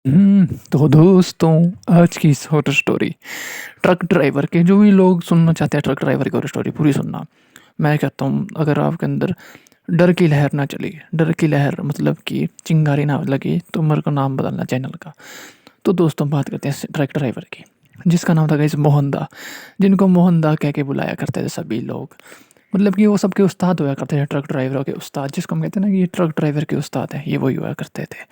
तो दोस्तों, आज की इस हॉरर स्टोरी ट्रक ड्राइवर के जो भी लोग सुनना चाहते हैं ट्रक ड्राइवर की हॉरर स्टोरी पूरी सुनना। मैं कहता हूँ अगर आपके अंदर डर की लहर ना चली, डर की लहर मतलब कि चिंगारी ना लगी तो मेरे को नाम बदलना चैनल का। तो दोस्तों बात करते हैं ट्रक ड्राइवर की, जिसका नाम था गाइस मोहनदा, जिनको मोहनदा कह के बुलाया करते थे सभी लोग। मतलब कि वो सबके उस्ताद हुआ करते थे, ट्रक ड्राइवरों के उस्ताद, जिसको हम कहते हैं ना कि ये ट्रक ड्राइवर के उस्ताद हैं, ये वही हुआ करते थे।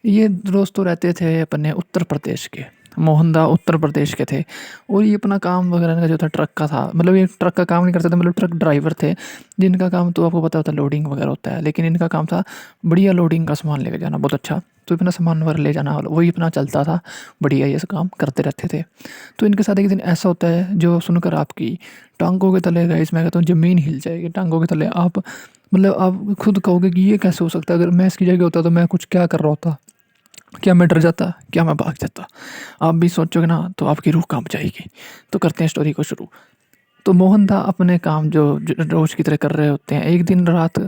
ये दोस्त तो रहते थे अपने उत्तर प्रदेश के, मोहनदा उत्तर प्रदेश के थे। और ये अपना काम वगैरह का जो था ट्रक का था, मतलब ये ट्रक का काम नहीं करते थे, मतलब ट्रक ड्राइवर थे जिनका काम तो आपको पता होता है लोडिंग वगैरह होता है, लेकिन इनका काम था बढ़िया लोडिंग का सामान लेके जाना, बहुत अच्छा। तो अपना सामान वगैरह ले जाना वही अपना चलता था, बढ़िया ये सब काम करते रहते थे। तो इनके साथ एक दिन ऐसा होता है जो सुनकर आपकी टांगों के तले, गाइस मैं कहता हूँ ज़मीन हिल जाएगी टांगों के तले। आप मतलब आप खुद कहोगे कि ये कैसे हो सकता है, अगर मैं इसकी जगह होता तो मैं कुछ क्या कर रहा होता, क्या मैं डर जाता, क्या मैं भाग जाता। आप भी सोचोगे ना तो आपकी रूह कांप जाएगी। तो करते हैं स्टोरी को शुरू। तो मोहन दा अपने काम जो रोज़ की तरह कर रहे होते हैं, एक दिन रात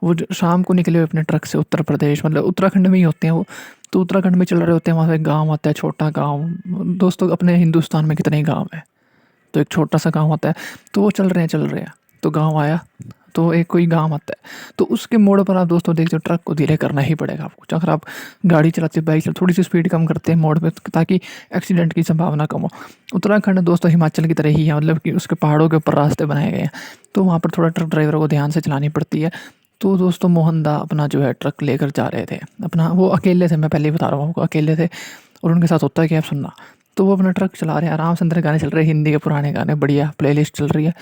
वो शाम को निकले हुए अपने ट्रक से उत्तर प्रदेश, मतलब उत्तराखंड में ही होते हैं वो। तो उत्तराखंड में चल रहे होते हैं, वहाँ से एक गाँव आता है, छोटा गाँव। दोस्तों अपने हिंदुस्तान में कितने ही गाँव हैं, तो एक छोटा सा गाँव आता है। तो वो चल रहे हैं, तो गाँव आया, तो एक कोई गाँव आता है, तो उसके मोड़ पर आप दोस्तों देखते हो ट्रक को धीरे करना ही पड़ेगा आपको। अगर आप गाड़ी चलाते बाइक चलाते थोड़ी सी स्पीड कम करते हैं मोड़ पे, ताकि एक्सीडेंट की संभावना कम हो। उत्तराखंड दोस्तों हिमाचल की तरह ही है, मतलब कि उसके पहाड़ों के ऊपर रास्ते बनाए गए हैं, तो वहाँ पर थोड़ा ट्रक ड्राइवरों को ध्यान से चलानी पड़ती है। तो दोस्तों मोहन दा अपना जो है ट्रक लेकर जा रहे थे अपना, वो अकेले थे, मैं पहले ही बता रहा हूँ आपको, अकेले थे। और उनके साथ होता है क्या, आप सुनना। तो वो अपना ट्रक चला रहे हैं आराम से, अंदर गाने चल रहे हैं, हिंदी के पुराने गाने, बढ़िया प्लेलिस्ट चल रही है।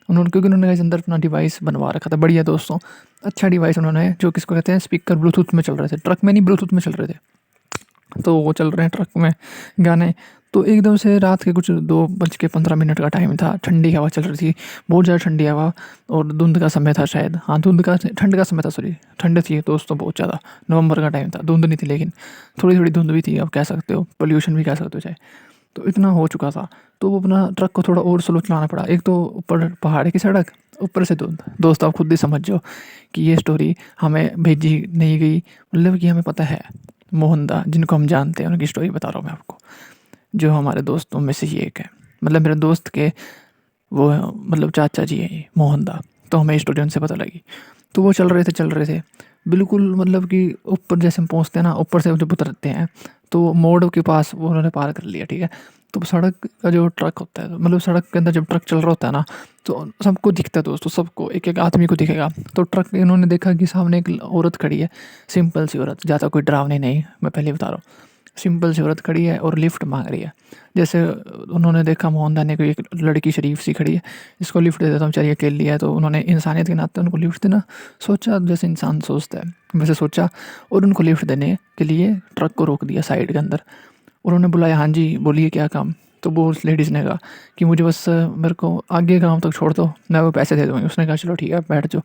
उन्होंने, क्योंकि उन्होंने इस अंदर अपना डिवाइस बनवा रखा था, बढ़िया दोस्तों, अच्छा डिवाइस उन्होंने, जो किसको कहते हैं स्पीकर, ब्लूटूथ में चल रहे थे, ट्रक में नहीं ब्लूटूथ में चल रहे थे। तो वो चल रहे हैं ट्रक में गाने। तो एकदम से रात के कुछ 2:15 का टाइम था, ठंडी हवा चल रही थी, बहुत ज़्यादा ठंडी हवा। और धुंध का समय था शायद, हाँ धुंध का, ठंड का समय था, सॉरी ठंड थी दोस्तों बहुत ज़्यादा। नवंबर का टाइम था, धुंध नहीं थी लेकिन थोड़ी थोड़ी धुंध भी थी, आप कह सकते हो पोल्यूशन भी कह सकते हो चाहे। तो इतना हो चुका था, तो वो अपना ट्रक को थोड़ा और स्लो चलाना पड़ा। एक तो ऊपर पहाड़ की सड़क, ऊपर से धुंध। दोस्त आप खुद ही समझ जाओ कि ये स्टोरी हमें भेजी नहीं गई, मतलब कि हमें पता है मोहनदा जिनको हम जानते हैं उनकी स्टोरी बता रहा हूँ मैं आपको, जो हमारे दोस्तों में से ही एक है, मतलब मेरे दोस्त के वो मतलब चाचा जी हैं ये मोहनदा। तो हमें स्टोरी उनसे पता लगी। तो वो चल रहे थे बिल्कुल, मतलब कि ऊपर जैसे हम पहुँचते हैं ना, ऊपर से जब उतरते हैं तो मोड़ के पास वो उन्होंने पार कर लिया, ठीक है। तो सड़क का जो ट्रक होता है, मतलब सड़क के अंदर जब ट्रक चल रहा होता है ना, तो सबको दिखता है दोस्तों, सबको एक एक आदमी को दिखेगा। तो ट्रक इन्होंने देखा कि सामने एक औरत खड़ी है, सिंपल सी औरत, ज़्यादा कोई डरावनी नहीं, मैं पहले ही बता रहा हूँ। सिंपल सी औरत खड़ी है और लिफ्ट मांग रही है। जैसे उन्होंने देखा मोहनदा ने कोई एक लड़की शरीफ सी खड़ी है, इसको लिफ्ट दे देता हूँ, बेचारी अकेली है, तो उन्होंने इंसानियत के नाते उनको लिफ्ट देना सोचा, जैसे इंसान सोचता है वैसे सोचा। और उनको लिफ्ट देने के लिए ट्रक को रोक दिया साइड के अंदर। उन्होंने बुलाया, हाँ जी बोलिए क्या काम। तो वो उस लेडीज़ ने कहा कि मुझे बस मेरे को आगे गाँव तक छोड़ दो, मैं वो पैसे दे दूँगी। उसने कहा चलो ठीक है बैठ जाओ,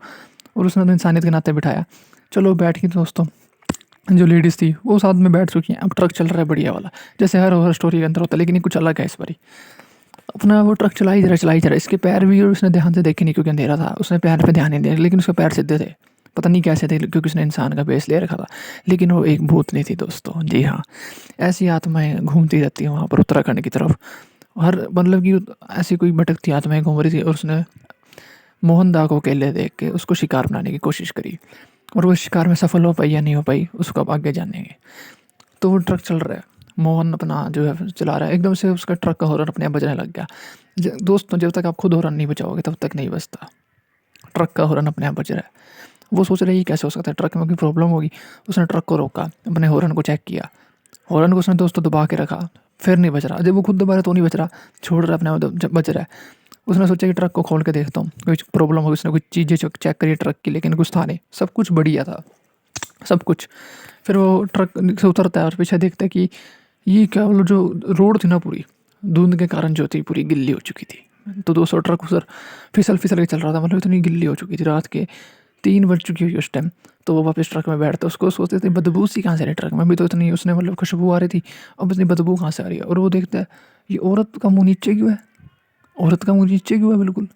और उसने तो इंसानियत के नाते बिठाया। चलो बैठ गई दोस्तों, जो लेडीज़ थी वो साथ में बैठ चुकी हैं। अब ट्रक चल रहा है बढ़िया वाला, जैसे हर हॉरर स्टोरी के अंदर होता है, लेकिन ये कुछ अलग है इस बारी। अपना वो ट्रक चलाई जा रहा है, इसके पैर भी और उसने ध्यान से देखे नहीं, क्योंकि अंधेरा था, उसने पैर पे ध्यान नहीं दिया, लेकिन उसके पैर सीधे थे। पता नहीं कैसे थे, क्योंकि उसने इंसान का बेस ले रखा था। लेकिन वो एक भूतनी थी दोस्तों, जी हाँ, ऐसी आत्माएं घूमती रहती हैं वहाँ पर उत्तराखंड की तरफ। हर मतलब कि ऐसी कोई भटकती आत्माएं घूम रही थी, और उसने मोहन दा को अकेले देख के उसको शिकार बनाने की कोशिश करी। और वो शिकार में सफल हो पाई या नहीं हो पाई, उसको अब आगे जानेंगे। तो वो ट्रक चल रहा है, मोहन अपना जो है चला रहा है, एकदम से उसका ट्रक का हॉर्न अपने आप बजने लग गया। दोस्तों जब तक आप खुद हॉर्न नहीं बजाओगे तब तक नहीं बजता, ट्रक का हॉर्न अपने आप बज रहा है। वो सोच रहे ये कैसे हो सकता है, ट्रक में कोई प्रॉब्लम होगी। उसने ट्रक को रोका, अपने हॉर्न को चेक किया, हॉर्न को उसने दोस्तों दबा के रखा, फिर नहीं बज रहा। जब वो खुद दबा रहा तो नहीं बज रहा, छोड़ रहा अपने आप, जब बज रहा है। उसने सोचा कि ट्रक को खोल के देखता हूँ कोई प्रॉब्लम होगी। उसने कुछ चीज़ें चेक करी ट्रक की, लेकिन कुछ था नहीं, सब कुछ बढ़िया था, सब कुछ। फिर वो ट्रक से उतरता है और पीछे देखता है कि ये क्या, मतलब जो रोड थी ना पूरी धुंध के कारण जो थी पूरी गिल्ली हो चुकी थी। तो दोस्तों ट्रक उधर फिसल फिसल के चल रहा था, मतलब इतनी गिल्ली हो चुकी थी, रात के 3 बज चुकी हुई उस टाइम। तो वो वापस ट्रक में बैठता, उसको सोचते थे बदबू सी कहाँ से आ रही है, ट्रक में भी तो इतनी उसने मतलब खुशबू आ रही थी, अब इतनी बदबू कहाँ से आ रही है। और वो देखता है ये औरत का मुँह नीचे क्यों है, औरत का मुँह नीचे क्यों है बिल्कुल।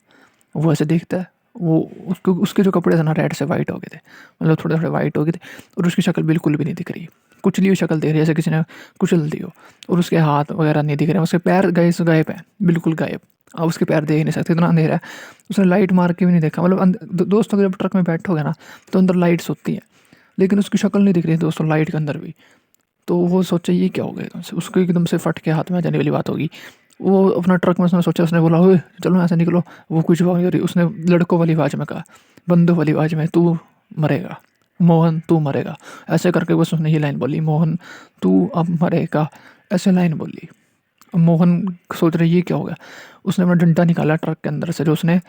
वो ऐसे देखता है, वो उसको उसके जो कपड़े थे ना रेड से वाइट हो गए थे, मतलब थोड़े थोड़े वाइट हो गए थे, और उसकी शक्ल बिल्कुल भी नहीं दिख रही। कुचली हुई शक्ल दिख रही है, जैसे किसी ने कुचल दी हो। और उसके हाथ वगैरह नहीं दिख रहे हैं, उसके पैर गए से गायब हैं, बिल्कुल गायब। अब उसके पैर देख नहीं सकते, इतना अंधेरा है। उसने लाइट मार के भी नहीं देखा, मतलब दोस्तों जब ट्रक में बैठोगे ना तो अंदर लाइट्स होती हैं, लेकिन उसकी शक्ल नहीं दिख रही है दोस्तों लाइट के अंदर भी। तो वो सोचा ये क्या हो गया एकदम से, उसको एकदम से फट के हाथ में आ जाने वाली बात होगी। वो अपना ट्रक में उसने सोचा, उसने बोला ओए चलो यहाँ से निकलो। वो कुछ जवाब नहीं हो रही, उसने लड़कों वाली आवाज़ में कहा, बंदों वाली आवाज़ में, तू मरेगा मोहन, तू मरेगा। ऐसे करके बस उसने ये लाइन बोली, मोहन तू अब मरेगा, ऐसे लाइन बोली। अब मोहन सोच रहे ये क्या हो गया। उसने अपना डंडा निकाला ट्रक के अंदर से, जो उसने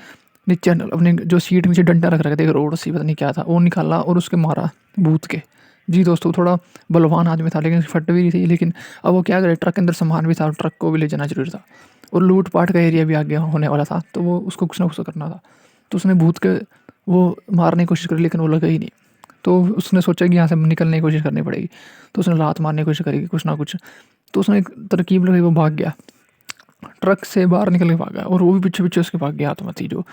नीचे अपने जो सीट नीचे डंडा रख रखे थे, रोड सी पता नहीं क्या था, वो निकाला और उसके मारा भूत के। जी दोस्तों, थोड़ा बलवान आदमी था लेकिन फट भी नहीं थी। लेकिन अब वो क्या करे, ट्रक के अंदर सामान भी था, ट्रक को भी ले जाना जरूरी था, और लूट पाट का एरिया भी आगे होने वाला था, तो वो उसको कुछ ना कुछ करना था। तो उसने भूत के वो मारने की कोशिश करी, लेकिन वो लगा ही नहीं। तो उसने सोचा कि यहाँ से निकलने की कोशिश करनी पड़ेगी, तो उसने लात मारने की कोशिश करी कुछ ना कुछ। तो उसने एक तरकीब लगाई, वो भाग गया, ट्रक से बाहर निकल के भागा, और वो भी पीछे पीछे उसके भाग गया आत्मा थी जो।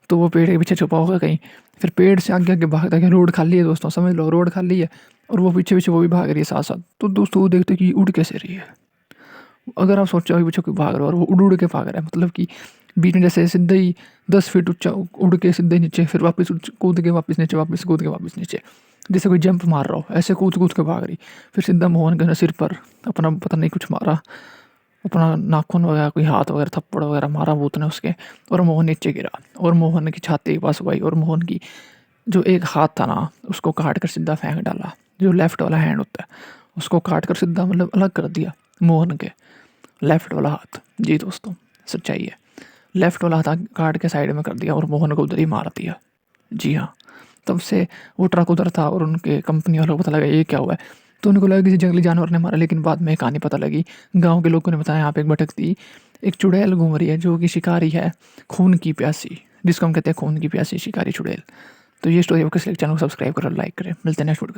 तो वो पेड़ के पीछे छुपा होगा कहीं, फिर पेड़ से आगे आगे भागता है। रोड खाली है दोस्तों, समझ लो रोड खाली है, और वो पीछे पीछे वो भी भाग रही है साथ साथ। तो दोस्तों वो देखते कि उड़ कैसे रही है। अगर आप सोचो कि पीछे कोई भाग रहा है और वो उड़ उड़ के भाग रहा है, मतलब कि बीच में जैसे सीधा ही 10 फीट ऊंचा उड़ के सीधे नीचे, फिर वापस कूद के वापस नीचे, वापस कूद के वापस नीचे, जैसे कोई जंप मार रहा हो, ऐसे कूद कूद के भाग रही। फिर सीधा मोहन के सिर पर अपना पता नहीं कुछ मारा, अपना नाखून वगैरह कोई हाथ वगैरह थप्पड़ वगैरह मारा भूत ने उसके, और मोहन नीचे गिरा। और मोहन की छाती के पास हुई, और मोहन की जो एक हाथ था ना उसको काट कर सीधा फेंक डाला। जो लेफ्ट वाला हैंड होता है उसको काट कर सीधा मतलब अलग कर दिया मोहन के लेफ्ट वाला हाथ। जी दोस्तों, सच्चाई है, लेफ्ट वाला हाथ काट के साइड में कर दिया और मोहन को उधर ही मार दिया। जी हाँ, तब से वो ट्रक उधर था और उनके कंपनी वालों को पता लगा ये क्या हुआ है। तो उनको लगा किसी जंगली जानवर ने मारा, लेकिन बाद में कहानी पता लगी। गांव के लोगों ने बताया यहाँ पे एक भटकती एक चुड़ैल घूम रही है, जो कि शिकारी है, खून की प्यासी, जिसको हम कहते हैं खून की प्यासी शिकारी चुड़ैल। तो ये स्टोरी आपके चैनल को सब्सक्राइब करें, लाइक करें। मिलते हैं नेक्स्ट वीडियो।